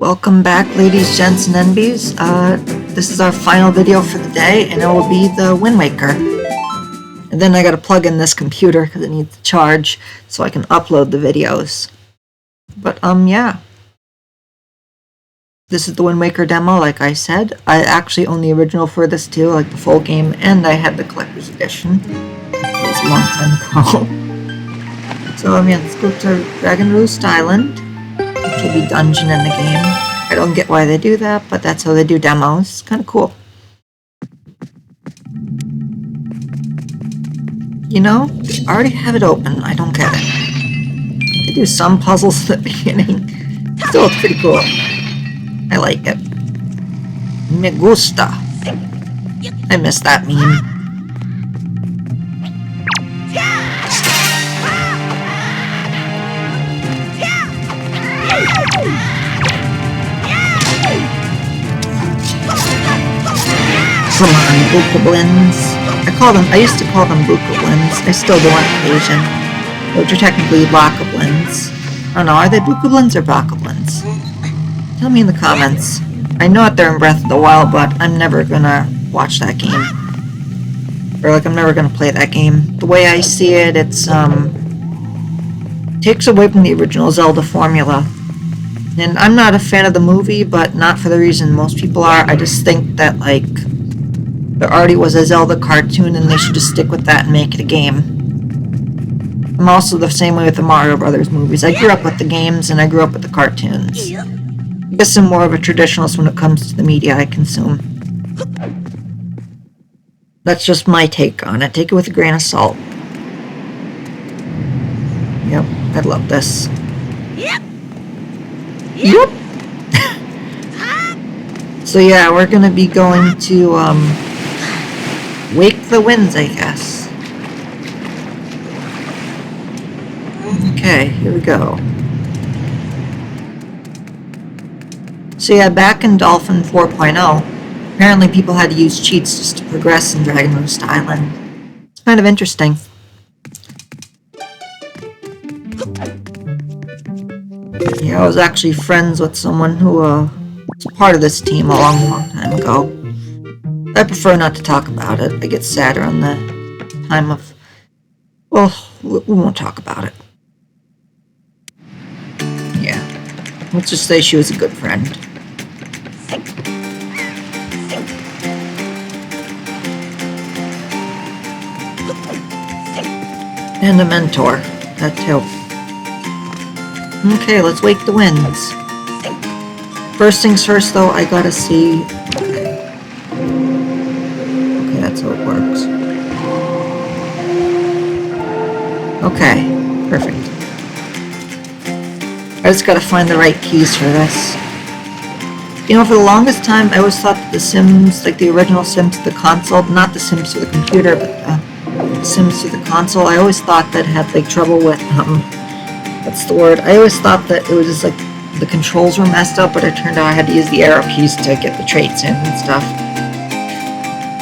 Welcome back, ladies, gents, and NBs. This is our final video for the day, and it will be the Wind Waker. And then I gotta plug in this computer because it needs to charge so I can upload the videos. But, yeah. This is the Wind Waker demo, like I said. I actually own the original for this too, like the full game, and I had the collector's edition. It was a long time ago. So, yeah, let's go to Dragon Roost Island, which will be dungeon in the game. I don't get why they do that, but that's how they do demos. It's kind of cool. You know, they already have it open. I don't get it. They do some puzzles at the beginning. Still, it's pretty cool. I like it. Me gusta. I miss that meme. Come on, Bookoblins. I used to call them Bookoblins. I still do on occasion. Which are technically Blockoblins. I don't know, are they Bookoblins or Blockoblins? Tell me in the comments. I know that they're in Breath of the Wild, but I'm never gonna watch that game. Or like, I'm never gonna play that game. The way I see it, it's, takes away from the original Zelda formula. And I'm not a fan of the movie, but not for the reason most people are. I just think that, like, there already was a Zelda cartoon and they should just stick with that and make it a game. I'm also the same way with the Mario Brothers movies. I grew up with the games and I grew up with the cartoons. I guess I'm more of a traditionalist when it comes to the media I consume. That's just my take on it. Take it with a grain of salt. Yep, I love this. Yep. So yeah, we're gonna be going to wake the winds, I guess. Okay, here we go. So yeah, back in Dolphin 4.0, apparently people had to use cheats just to progress in Dragon Roost Island. It's kind of interesting. Yeah, I was actually friends with someone who was part of this team a long, long time ago. I prefer not to talk about it. I get sadder on the time of... Well, we won't talk about it. Yeah. Let's just say she was a good friend. And a mentor. That too. Okay, let's wake the winds. First things first, though, I gotta see... Okay, that's how it works. Okay, perfect. I just gotta find the right keys for this. You know, for the longest time, I always thought that the Sims, like the original Sims to the console, not the Sims to the computer, but the Sims to the console, I always thought that had, like, trouble with, what's the word? I always thought that it was just, like, the controls were messed up, but it turned out I had to use the arrow keys to get the traits in and stuff.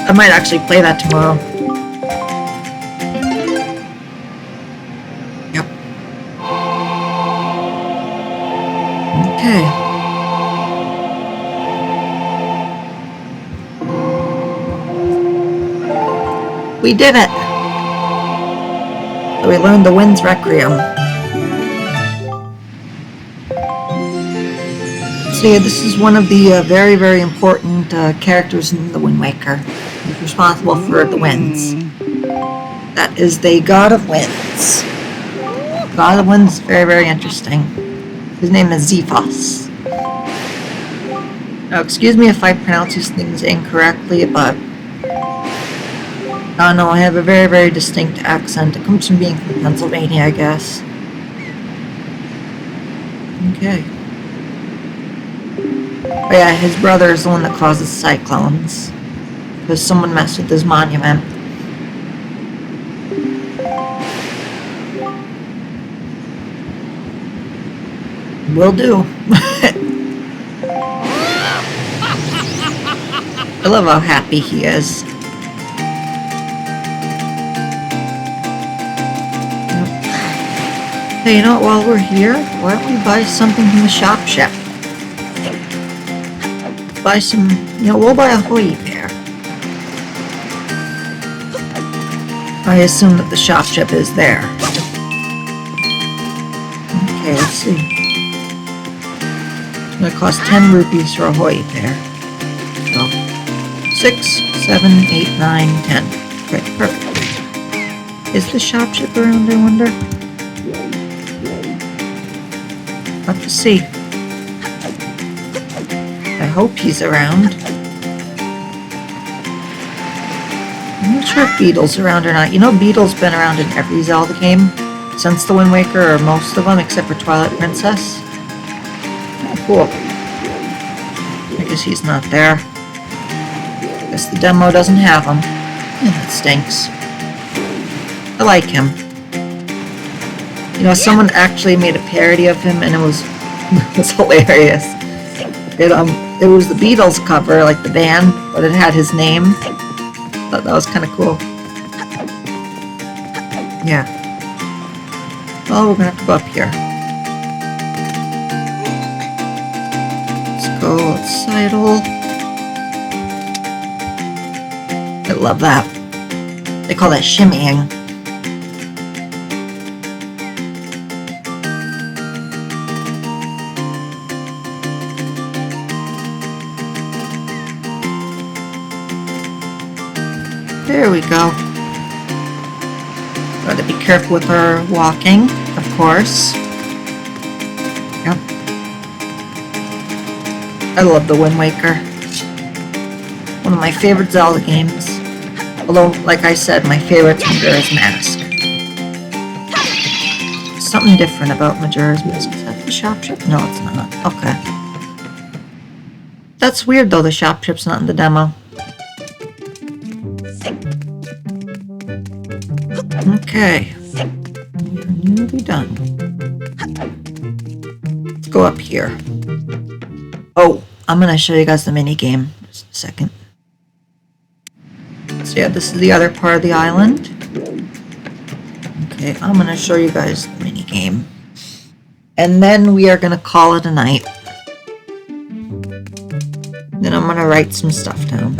I might actually play that tomorrow. Yep. Okay. We did it! So we learned the Wind's Requiem. So yeah, this is one of the very, very important characters in the Wind Waker. He's responsible for the winds. That is the God of Winds. God of Winds is very, very interesting. His name is Zephos. Now, excuse me if I pronounce these things incorrectly, but I don't know, I have a very, very distinct accent. It comes from being from Pennsylvania, I guess. Okay. Oh yeah, his brother is the one that causes cyclones. Because someone messed with his monument. Will do. I love how happy he is. Hey, you know what, while we're here, why don't we buy something from the shop? buy some, we'll buy a Hoyi pair. I assume that the shop chip is there. Okay, let's see. It's gonna cost 10 rupees for a Hoyi pair. So, 6, 7, 8, 9, 10. Okay, perfect. Is the shop chip around, I wonder? Have to see. I hope he's around. I'm not sure if Beetle's around or not. Beetle's been around in every Zelda game since the Wind Waker, or most of them, except for Twilight Princess. Oh, cool. I guess he's not there. Guess the demo doesn't have him. Yeah, that stinks. I like him. Someone actually made a parody of him, and it was hilarious. It was the Beatles cover, like the band, but it had his name. I thought that was kind of cool. Yeah. Well, we're gonna have to go up here. Let's go sidle. I love that. They call that shimmying. There we go. Gotta be careful with our walking, of course. Yep. I love the Wind Waker. One of my favorite Zelda games. Although, like I said, my favorite's Majora's Mask. Something different about Majora's Mask. Is that the shop trip? No, it's not. Okay. That's weird though, the shop trip's not in the demo. Okay, we're nearly done. Let's go up here. Oh, I'm gonna show you guys the mini game. Just a second. So yeah, this is the other part of the island. Okay, I'm gonna show you guys the mini game, and then we are gonna call it a night. Then I'm gonna write some stuff down.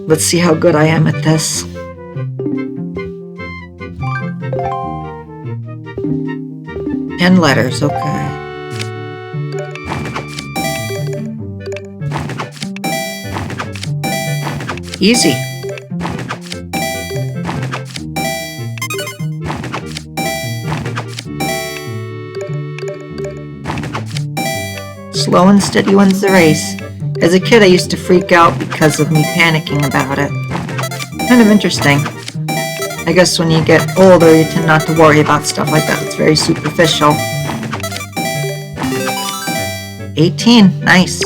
Let's see how good I am at this. And letters, okay. Easy. Slow and steady wins the race. As a kid, I used to freak out because of me panicking about it. Kind of interesting. I guess when you get older, you tend not to worry about stuff like that. It's very superficial. 18. Nice.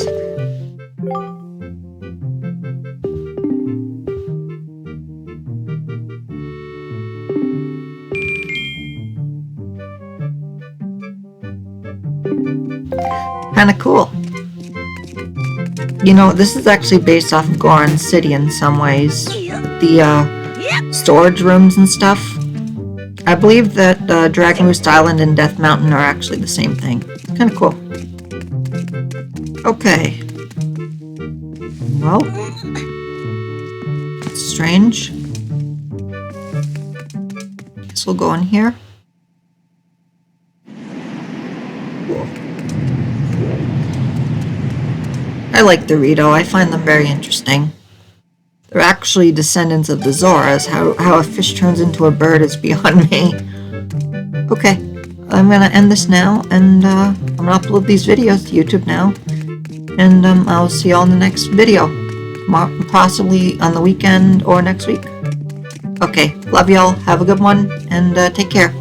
Kind of cool. This is actually based off of Goron City in some ways. The storage rooms and stuff. I believe that Dragon Roost Island and Death Mountain are actually the same thing. Kind of cool. Okay. Well, it's strange. Guess we'll go in here. I like Dorito. I find them very interesting. They're actually descendants of the Zoras. How a fish turns into a bird is beyond me. Okay, I'm gonna end this now, and I'm gonna upload these videos to YouTube now. And I'll see y'all in the next video. Possibly on the weekend or next week. Okay, love y'all. Have a good one, and take care.